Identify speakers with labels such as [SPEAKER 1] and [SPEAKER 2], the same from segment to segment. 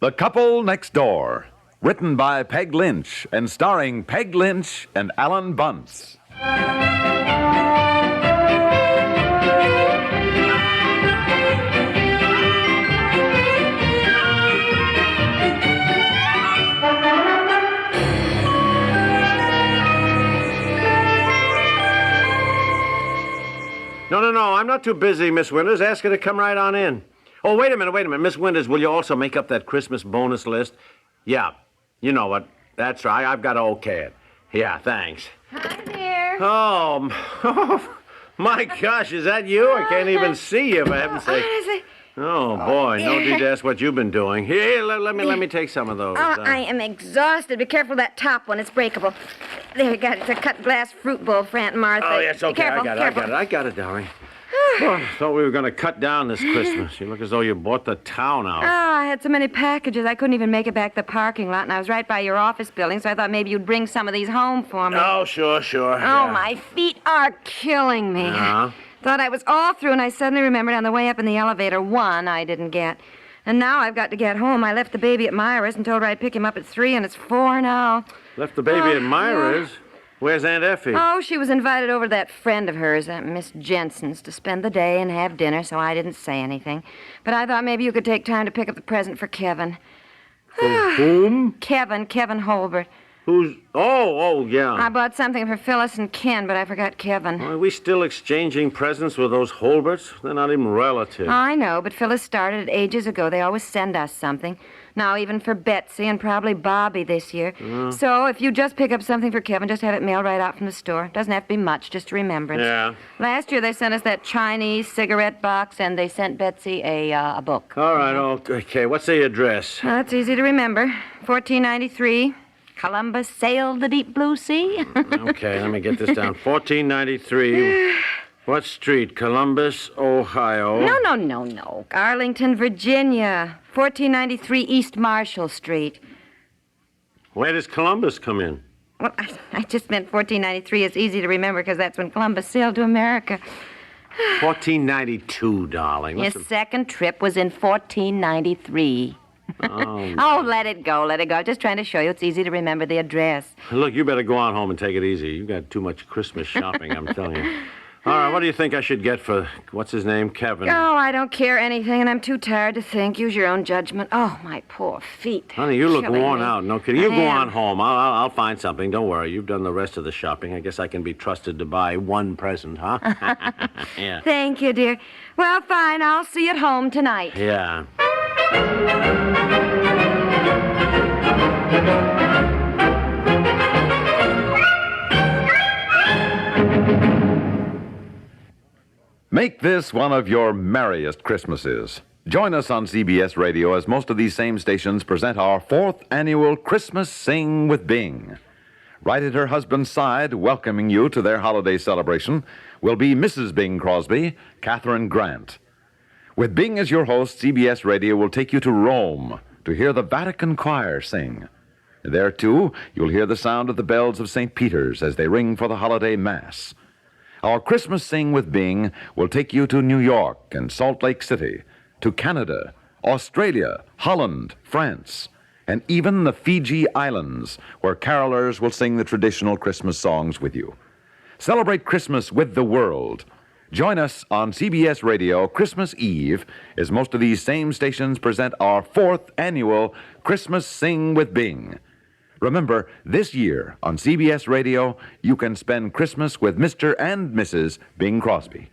[SPEAKER 1] The Couple Next Door, written by Peg Lynch and starring Peg Lynch and Alan Bunce.
[SPEAKER 2] No, I'm not too busy, Miss Winters. Ask her to come right on in. Oh, wait a minute. Miss Winters, will you also make up that Christmas bonus list? Yeah, you know what. That's right. I've got to okay it. Yeah, thanks.
[SPEAKER 3] Hi, dear.
[SPEAKER 2] Oh, my gosh, is that you? I can't even see you, for heaven's sake. Oh, boy, no need to ask what you've been doing. Here, let me take some of those.
[SPEAKER 3] Oh, I am exhausted. Be careful of that top one. It's breakable. There you got it. It's a cut glass fruit bowl for Aunt Martha.
[SPEAKER 2] Oh, yes, okay.
[SPEAKER 3] Careful,
[SPEAKER 2] I got it, darling. Oh, I thought we were going to cut down this Christmas. You look as though you bought the town out.
[SPEAKER 3] Oh, I had so many packages, I couldn't even make it back to the parking lot, and I was right by your office building, so I thought maybe you'd bring some of these home for me.
[SPEAKER 2] Oh, sure.
[SPEAKER 3] Oh,
[SPEAKER 2] yeah.
[SPEAKER 3] my feet are killing me.
[SPEAKER 2] Yeah?
[SPEAKER 3] Thought I was all through, and I suddenly remembered on the way up in the elevator, one I didn't get. And now I've got to get home. I left the baby at Myra's and told her I'd pick him up at 3, and it's 4 now.
[SPEAKER 2] Left the baby at Myra's? Yeah. Where's Aunt Effie?
[SPEAKER 3] Oh, she was invited over to that friend of hers, Miss Jensen's, to spend the day and have dinner, so I didn't say anything. But I thought maybe you could take time to pick up the present for Kevin.
[SPEAKER 2] For whom?
[SPEAKER 3] Kevin Holbert.
[SPEAKER 2] Who's... Oh, yeah.
[SPEAKER 3] I bought something for Phyllis and Ken, but I forgot Kevin.
[SPEAKER 2] Are we still exchanging presents with those Holberts? They're not even relatives.
[SPEAKER 3] I know, but Phyllis started it ages ago. They always send us something. Now even for Betsy and probably Bobby this year. So if you just pick up something for Kevin, just have it mailed right out from the store. Doesn't have to be much, just a remembrance.
[SPEAKER 2] Yeah.
[SPEAKER 3] Last year they sent us that Chinese cigarette box, and they sent Betsy a book.
[SPEAKER 2] All right, okay. What's the address?
[SPEAKER 3] Well, that's easy to remember. 1493. Columbus sailed the deep blue sea.
[SPEAKER 2] Okay, let me get this down. 1493. What street? Columbus, Ohio.
[SPEAKER 3] No. Arlington, Virginia. 1493 East Marshall Street.
[SPEAKER 2] Where does Columbus come in?
[SPEAKER 3] Well, I just meant 1493 is easy to remember because that's when Columbus sailed to America.
[SPEAKER 2] 1492, darling.
[SPEAKER 3] His second trip was in 1493. Oh, let it go. I'm just trying to show you it's easy to remember the address.
[SPEAKER 2] Look, you better go on home and take it easy. You got too much Christmas shopping, I'm telling you. All right, what do you think I should get for, what's his name, Kevin?
[SPEAKER 3] Oh, I don't care anything, and I'm too tired to think. Use your own judgment. Oh, my poor feet.
[SPEAKER 2] Honey, you look worn
[SPEAKER 3] me.
[SPEAKER 2] out. No kidding. You go on home. I'll find something. Don't worry. You've done the rest of the shopping. I guess I can be trusted to buy one present, huh? Yeah.
[SPEAKER 3] Thank you, dear. Well, fine. I'll see you at home tonight.
[SPEAKER 2] Yeah.
[SPEAKER 1] Make this one of your merriest Christmases. Join us on CBS Radio as most of these same stations present our 4th annual Christmas Sing with Bing. Right at her husband's side, welcoming you to their holiday celebration, will be Mrs. Bing Crosby, Catherine Grant. With Bing as your host, CBS Radio will take you to Rome to hear the Vatican Choir sing. There, too, you'll hear the sound of the bells of St. Peter's as they ring for the holiday Mass. Our Christmas Sing with Bing will take you to New York and Salt Lake City, to Canada, Australia, Holland, France, and even the Fiji Islands, where carolers will sing the traditional Christmas songs with you. Celebrate Christmas with the world. Join us on CBS Radio Christmas Eve as most of these same stations present our 4th annual Christmas Sing with Bing. Remember, this year on CBS Radio, you can spend Christmas with Mr. and Mrs. Bing Crosby.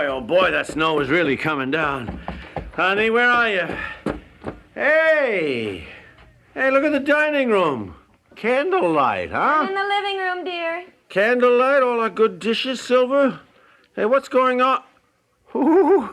[SPEAKER 2] Oh, boy, that snow is really coming down. Honey, where are you? Hey, look at the dining room. Candlelight, huh?
[SPEAKER 3] I'm in the living room, dear.
[SPEAKER 2] Candlelight, all our good dishes, Silver. Hey, what's going on? Ooh,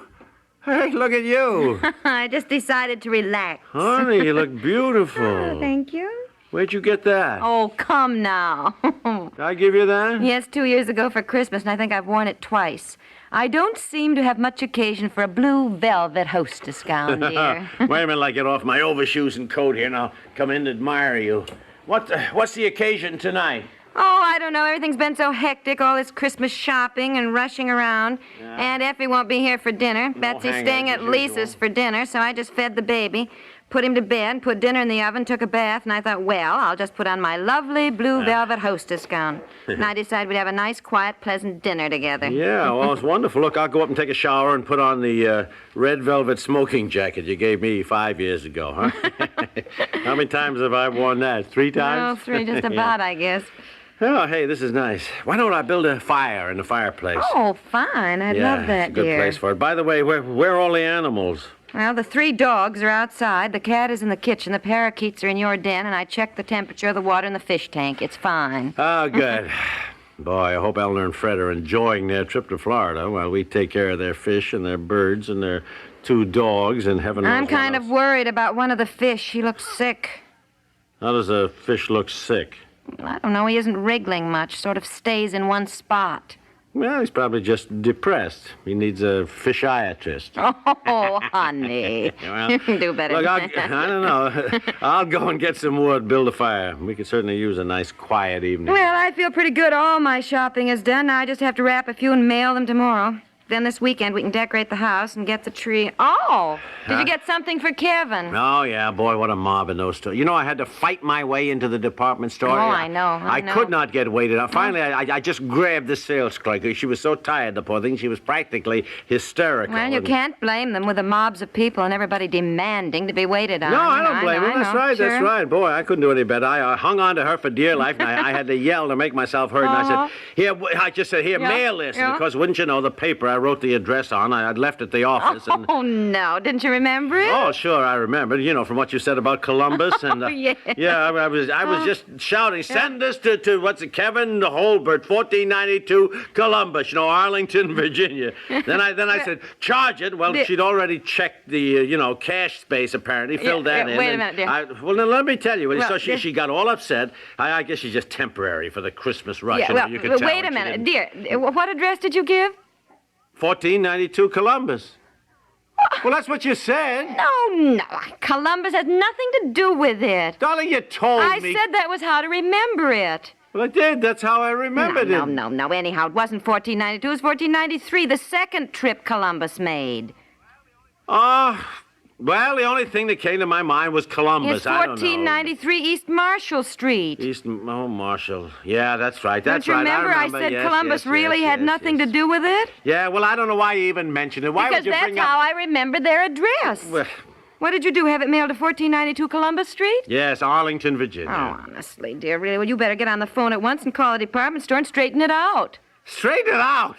[SPEAKER 2] hey, look at you.
[SPEAKER 3] I just decided to relax.
[SPEAKER 2] Honey, you look beautiful.
[SPEAKER 3] Oh, thank you.
[SPEAKER 2] Where'd you get that?
[SPEAKER 3] Oh, come now.
[SPEAKER 2] Did I give you that?
[SPEAKER 3] Yes, 2 years ago for Christmas, and I think I've worn it twice. I don't seem to have much occasion for a blue velvet hostess gown, dear.
[SPEAKER 2] Wait a minute till I get off my overshoes and coat here, and I'll come in and admire you. What's the occasion tonight?
[SPEAKER 3] Oh, I don't know. Everything's been so hectic, all this Christmas shopping and rushing around.
[SPEAKER 2] Yeah.
[SPEAKER 3] Aunt Effie won't be here for dinner.
[SPEAKER 2] No
[SPEAKER 3] Betsy's
[SPEAKER 2] hang-ups
[SPEAKER 3] staying
[SPEAKER 2] as
[SPEAKER 3] at Lisa's
[SPEAKER 2] usual.
[SPEAKER 3] for dinner, so I just fed the baby, put him to bed, put dinner in the oven, took a bath, and I thought, well, I'll just put on my lovely blue velvet hostess gown. And I decided we'd have a nice, quiet, pleasant dinner together.
[SPEAKER 2] Yeah, well, it's wonderful. Look, I'll go up and take a shower and put on the red velvet smoking jacket you gave me 5 years ago, huh? How many times have I worn that? 3 times?
[SPEAKER 3] Well, 3, just about, I guess.
[SPEAKER 2] Oh, hey, this is nice. Why don't I build a fire in the fireplace?
[SPEAKER 3] Oh, fine. I'd
[SPEAKER 2] yeah,
[SPEAKER 3] love that,
[SPEAKER 2] it's a good
[SPEAKER 3] dear.
[SPEAKER 2] place for it. By the way, where are all the animals?
[SPEAKER 3] Well, the 3 dogs are outside. The cat is in the kitchen. The parakeets are in your den, and I checked the temperature of the water in the fish tank. It's fine.
[SPEAKER 2] Oh, good. Boy, I hope Eleanor and Fred are enjoying their trip to Florida while we take care of their fish and their birds and their 2 dogs and heaven knows
[SPEAKER 3] I'm
[SPEAKER 2] what
[SPEAKER 3] kind
[SPEAKER 2] else.
[SPEAKER 3] of worried about one of the fish. He looks sick.
[SPEAKER 2] How does a fish look sick?
[SPEAKER 3] I don't know. He isn't wriggling much. Sort of stays in one spot.
[SPEAKER 2] Well, he's probably just depressed. He needs a fishiatrist.
[SPEAKER 3] Oh, honey.
[SPEAKER 2] Well,
[SPEAKER 3] You can do better
[SPEAKER 2] Look,
[SPEAKER 3] than that.
[SPEAKER 2] I don't know. I'll go and get some wood, build a fire. We could certainly use a nice, quiet evening.
[SPEAKER 3] Well, I feel pretty good. All my shopping is done. Now I just have to wrap a few and mail them tomorrow. Then this weekend we can decorate the house and get the tree. Oh! Did you get something for Kevin?
[SPEAKER 2] Oh, yeah, boy, what a mob in those stores. You know, I had to fight my way into the department store.
[SPEAKER 3] Oh, I know.
[SPEAKER 2] I could not get waited on. Finally, I just grabbed the sales clerk. She was so tired, the poor thing. She was practically hysterical.
[SPEAKER 3] Well, you
[SPEAKER 2] And-
[SPEAKER 3] can't blame them with the mobs of people and everybody demanding to be waited on.
[SPEAKER 2] No, I
[SPEAKER 3] You know,
[SPEAKER 2] don't blame
[SPEAKER 3] know,
[SPEAKER 2] her.
[SPEAKER 3] I
[SPEAKER 2] That's
[SPEAKER 3] know,
[SPEAKER 2] right,
[SPEAKER 3] sure.
[SPEAKER 2] that's right. Boy, I couldn't do any better. I hung on to her for dear life, and I had to yell to make myself heard. And I
[SPEAKER 3] Uh-huh.
[SPEAKER 2] said, here, I just said, here,
[SPEAKER 3] Yeah,
[SPEAKER 2] mail this.
[SPEAKER 3] yeah.
[SPEAKER 2] And of course, wouldn't you know, the paper I wrote the address on, I'd left at the office. And
[SPEAKER 3] Oh, no. Didn't you remember it?
[SPEAKER 2] oh, sure, I remembered. You know, from what you said about Columbus, and
[SPEAKER 3] Oh, yeah.
[SPEAKER 2] yeah, I was just shouting, send this to what's it, Kevin Holbert, 1492 Columbus, you know, Arlington, Virginia. Then I said, charge it. Well, she'd already checked the cash space apparently, filled that in.
[SPEAKER 3] Wait a
[SPEAKER 2] and
[SPEAKER 3] minute, dear.
[SPEAKER 2] well, then let me tell you.
[SPEAKER 3] Well,
[SPEAKER 2] So she got all upset. I guess she's just temporary for the Christmas rush.
[SPEAKER 3] Yeah,
[SPEAKER 2] you know,
[SPEAKER 3] well,
[SPEAKER 2] you could tell
[SPEAKER 3] wait
[SPEAKER 2] when
[SPEAKER 3] a
[SPEAKER 2] she
[SPEAKER 3] minute.
[SPEAKER 2] didn't-
[SPEAKER 3] Dear, what address did you give?
[SPEAKER 2] 1492 Columbus. Well, that's what you said.
[SPEAKER 3] No. Columbus has nothing to do with it.
[SPEAKER 2] Darling, you told
[SPEAKER 3] I
[SPEAKER 2] me.
[SPEAKER 3] said that was how to remember it.
[SPEAKER 2] Well, I did. That's how I remembered it.
[SPEAKER 3] No. Anyhow, it wasn't 1492. It was 1493, the second trip Columbus made.
[SPEAKER 2] Well, the only thing that came to my mind was Columbus.
[SPEAKER 3] It's
[SPEAKER 2] I don't know.
[SPEAKER 3] 1493 East Marshall Street.
[SPEAKER 2] Marshall. Yeah, that's right. That's
[SPEAKER 3] Don't you
[SPEAKER 2] right.
[SPEAKER 3] remember I said
[SPEAKER 2] Yes,
[SPEAKER 3] Columbus
[SPEAKER 2] yes,
[SPEAKER 3] really
[SPEAKER 2] yes,
[SPEAKER 3] had
[SPEAKER 2] yes,
[SPEAKER 3] nothing
[SPEAKER 2] yes.
[SPEAKER 3] to do with it?
[SPEAKER 2] Yeah, well, I don't know why you even mentioned it. Why
[SPEAKER 3] Because
[SPEAKER 2] would you
[SPEAKER 3] that's
[SPEAKER 2] bring
[SPEAKER 3] how
[SPEAKER 2] up...
[SPEAKER 3] I remember their address.
[SPEAKER 2] Well,
[SPEAKER 3] What did you do, have it mailed to 1492 Columbus Street?
[SPEAKER 2] yes, Arlington, Virginia.
[SPEAKER 3] Oh, honestly, dear, really. Well, you better get on the phone at once and call a department store and straighten it out.
[SPEAKER 2] Straighten it out.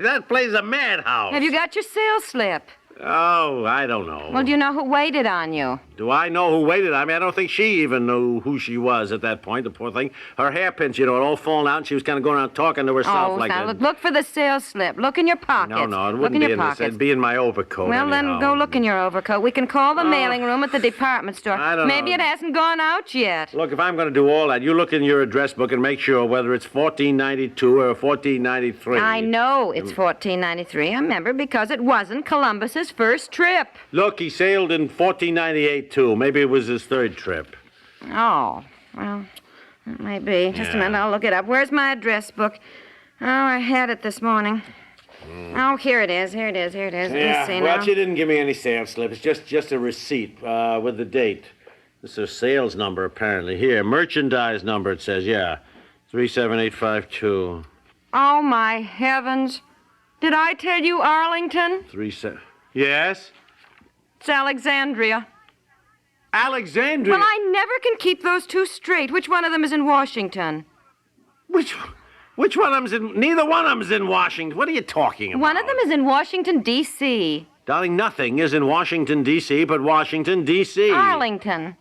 [SPEAKER 2] That place is a madhouse.
[SPEAKER 3] Have you got your sales slip?
[SPEAKER 2] Oh, I don't know.
[SPEAKER 3] Well, do you know who waited on you?
[SPEAKER 2] Do I know who waited? I mean, I don't think she even knew who she was at that point, the poor thing. Her hairpins, you know, had all fallen out, and she was kind of going around talking to herself
[SPEAKER 3] Oh,
[SPEAKER 2] like
[SPEAKER 3] now
[SPEAKER 2] that.
[SPEAKER 3] look for the sales slip. Look in your pockets.
[SPEAKER 2] No, it
[SPEAKER 3] look
[SPEAKER 2] wouldn't
[SPEAKER 3] in
[SPEAKER 2] be
[SPEAKER 3] your
[SPEAKER 2] in this.
[SPEAKER 3] pockets.
[SPEAKER 2] It'd be in my overcoat.
[SPEAKER 3] Well,
[SPEAKER 2] anyhow.
[SPEAKER 3] then go look in your overcoat. We can call the mailing room at the department store.
[SPEAKER 2] I don't
[SPEAKER 3] Maybe
[SPEAKER 2] know.
[SPEAKER 3] it hasn't gone out yet.
[SPEAKER 2] Look, if I'm going to do all that, you look in your address book and make sure whether it's 1492 or 1493.
[SPEAKER 3] I know it's 1493. I remember because it wasn't Columbus's first trip.
[SPEAKER 2] Look, he sailed in 1498, too. Maybe it was his third trip.
[SPEAKER 3] Oh, well, that might be. Just a
[SPEAKER 2] Yeah.
[SPEAKER 3] minute, I'll look it up. Where's my address book? Oh, I had it this morning. Oh, here it is. Here it is. Let me see
[SPEAKER 2] well,
[SPEAKER 3] now.
[SPEAKER 2] she didn't give me any sales slip. It's just a receipt with the date. This is a sales number, apparently. Here, merchandise number, it says, yeah. 37852.
[SPEAKER 3] Oh, my heavens. Did I tell you Arlington?
[SPEAKER 2] Yes?
[SPEAKER 3] It's Alexandria.
[SPEAKER 2] Alexandria.
[SPEAKER 3] Well, I never can keep those two straight. Which one of them is in Washington?
[SPEAKER 2] Which one of them's in... Neither one of them's in Washington. What are you talking about?
[SPEAKER 3] One of them is in Washington, D.C.
[SPEAKER 2] Darling, nothing is in Washington, D.C., but Washington, D.C.
[SPEAKER 3] Arlington.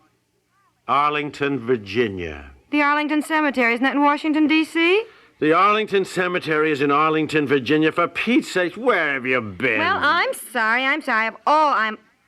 [SPEAKER 2] Arlington, Virginia.
[SPEAKER 3] The Arlington Cemetery, isn't that in Washington, D.C.?
[SPEAKER 2] The Arlington Cemetery is in Arlington, Virginia. For Pete's sake, where have you been?
[SPEAKER 3] Well, I'm sorry.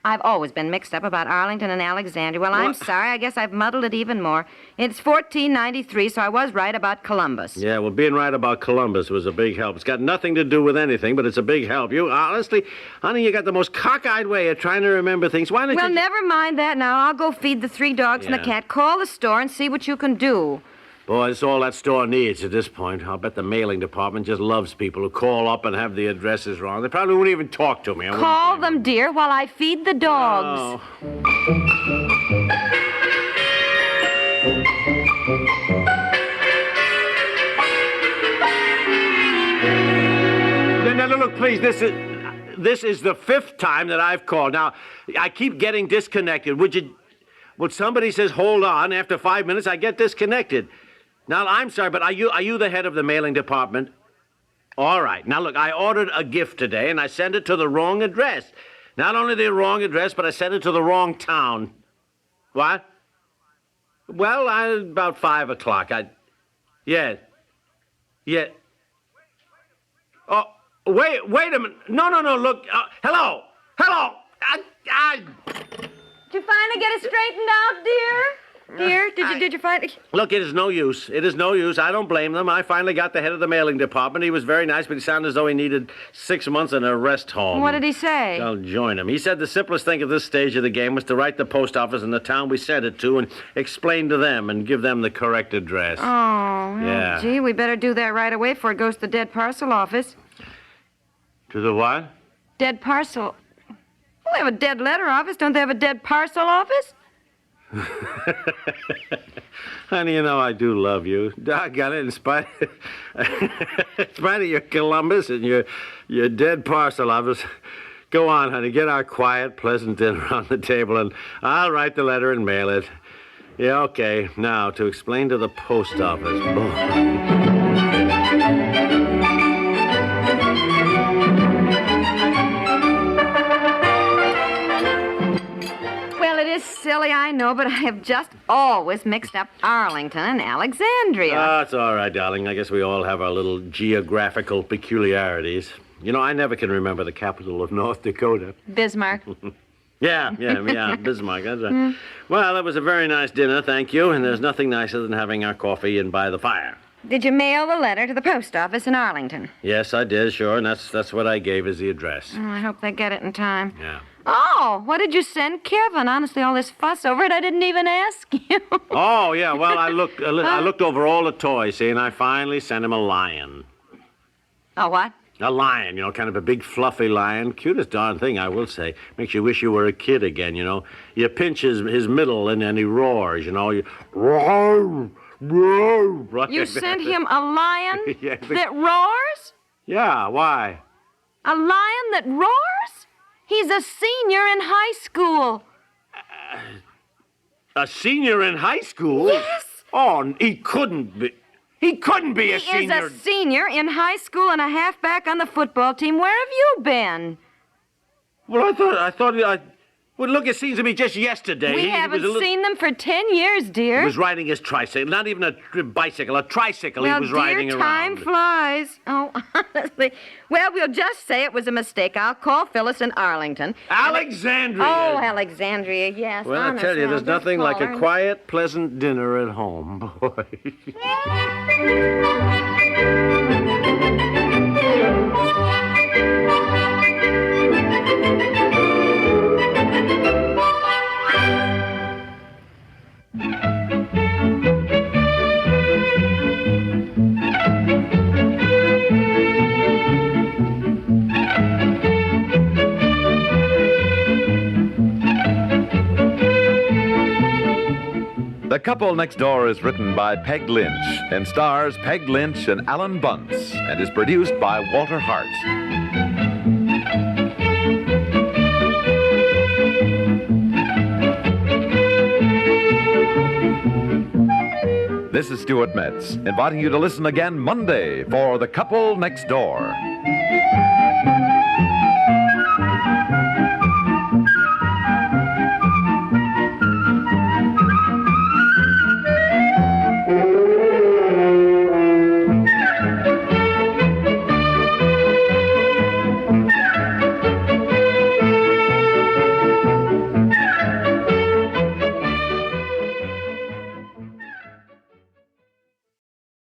[SPEAKER 3] I've always been mixed up about Arlington and Alexandria. Well, I'm sorry. I guess I've muddled it even more. It's 1493, so I was right about Columbus.
[SPEAKER 2] Yeah, well, being right about Columbus was a big help. It's got nothing to do with anything, but it's a big help. You, honestly, honey, you got the most cockeyed way of trying to remember things. Why don't
[SPEAKER 3] Well,
[SPEAKER 2] you...
[SPEAKER 3] never mind that now. I'll go feed the 3 dogs and the cat. Call the store and see what you can do.
[SPEAKER 2] Boy, it's all that store needs at this point. I'll bet the mailing department just loves people who call up and have the addresses wrong. They probably won't even talk to me.
[SPEAKER 3] Call them, dear, while I feed the dogs.
[SPEAKER 2] Oh. Now, look, please, this is the 5th time that I've called. Now, I keep getting disconnected. Would somebody says, hold on, after 5 minutes, I get disconnected. Now, I'm sorry, but are you the head of the mailing department? All right. Now, look, I ordered a gift today, and I sent it to the wrong address. Not only the wrong address, but I sent it to the wrong town. What? Well, about 5 o'clock. Yeah. Oh, wait a minute. No, look. Hello.
[SPEAKER 3] Did you finally get it straightened out, dear? Dear, did you find it?
[SPEAKER 2] Look, it is no use. I don't blame them. I finally got the head of the mailing department. He was very nice, but he sounded as though he needed 6 months in a rest home.
[SPEAKER 3] What did he say?
[SPEAKER 2] I'll join him. He said the simplest thing at this stage of the game was to write the post office in the town we sent it to and explain to them and give them the correct address.
[SPEAKER 3] Oh,
[SPEAKER 2] yeah.
[SPEAKER 3] Gee, we better do that right away before it goes to the dead parcel office.
[SPEAKER 2] To the what?
[SPEAKER 3] Dead parcel. Well, they have a dead letter office. Don't they have a dead parcel office?
[SPEAKER 2] Honey, you know I do love you. Doggone it, in spite of your Columbus and your dead parcel office. Go on, honey, get our quiet, pleasant dinner on the table, and I'll write the letter and mail it. Yeah, okay. Now, to explain to the post office.
[SPEAKER 3] Well, it is silly, I know, but I have just always mixed up Arlington and Alexandria.
[SPEAKER 2] That's all right, darling. I guess we all have our little geographical peculiarities. You know, I never can remember the capital of North Dakota.
[SPEAKER 3] Bismarck.
[SPEAKER 2] Yeah, Bismarck, that's right. Well, it was a very nice dinner, thank you, and there's nothing nicer than having our coffee in by the fire.
[SPEAKER 3] Did you mail the letter to the post office in Arlington?
[SPEAKER 2] Yes, I did, sure, and that's what I gave as the address.
[SPEAKER 3] Oh, I hope they get it in time.
[SPEAKER 2] Yeah.
[SPEAKER 3] Oh, what did you send Kevin? Honestly, all this fuss over it, I didn't even ask you.
[SPEAKER 2] Oh, yeah, well, I looked over all the toys, see, and I finally sent him a lion.
[SPEAKER 3] Oh, what?
[SPEAKER 2] A lion, you know, kind of a big fluffy lion. Cutest darn thing, I will say. Makes you wish you were a kid again, you know. You pinch his middle and then he roars, you know. You roar, roar. Right?
[SPEAKER 3] You sent him a lion
[SPEAKER 2] Yeah,
[SPEAKER 3] that roars?
[SPEAKER 2] Yeah, why?
[SPEAKER 3] A lion that roars? He's a senior in high school.
[SPEAKER 2] A senior in high school?
[SPEAKER 3] Yes.
[SPEAKER 2] Oh, he couldn't be. He couldn't be a senior.
[SPEAKER 3] He is a senior in high school and a halfback on the football team. Where have you been?
[SPEAKER 2] Well, I thought. Well, look, it seems to me just yesterday.
[SPEAKER 3] We haven't seen them for 10 years, dear.
[SPEAKER 2] He was riding his tricycle. Not even a bicycle, a tricycle
[SPEAKER 3] well,
[SPEAKER 2] he was riding
[SPEAKER 3] dear,
[SPEAKER 2] around.
[SPEAKER 3] time flies. Oh, honestly. Well, we'll just say it was a mistake. I'll call Phyllis in Arlington.
[SPEAKER 2] Alexandria!
[SPEAKER 3] Oh, Alexandria, yes.
[SPEAKER 2] Well,
[SPEAKER 3] honestly,
[SPEAKER 2] I tell you, there's
[SPEAKER 3] I'll just
[SPEAKER 2] nothing like
[SPEAKER 3] call
[SPEAKER 2] a
[SPEAKER 3] her.
[SPEAKER 2] quiet, pleasant dinner at home, boy.
[SPEAKER 1] The Couple Next Door is written by Peg Lynch and stars Peg Lynch and Alan Bunce and is produced by Walter Hart. This is Stuart Metz, inviting you to listen again Monday for The Couple Next Door.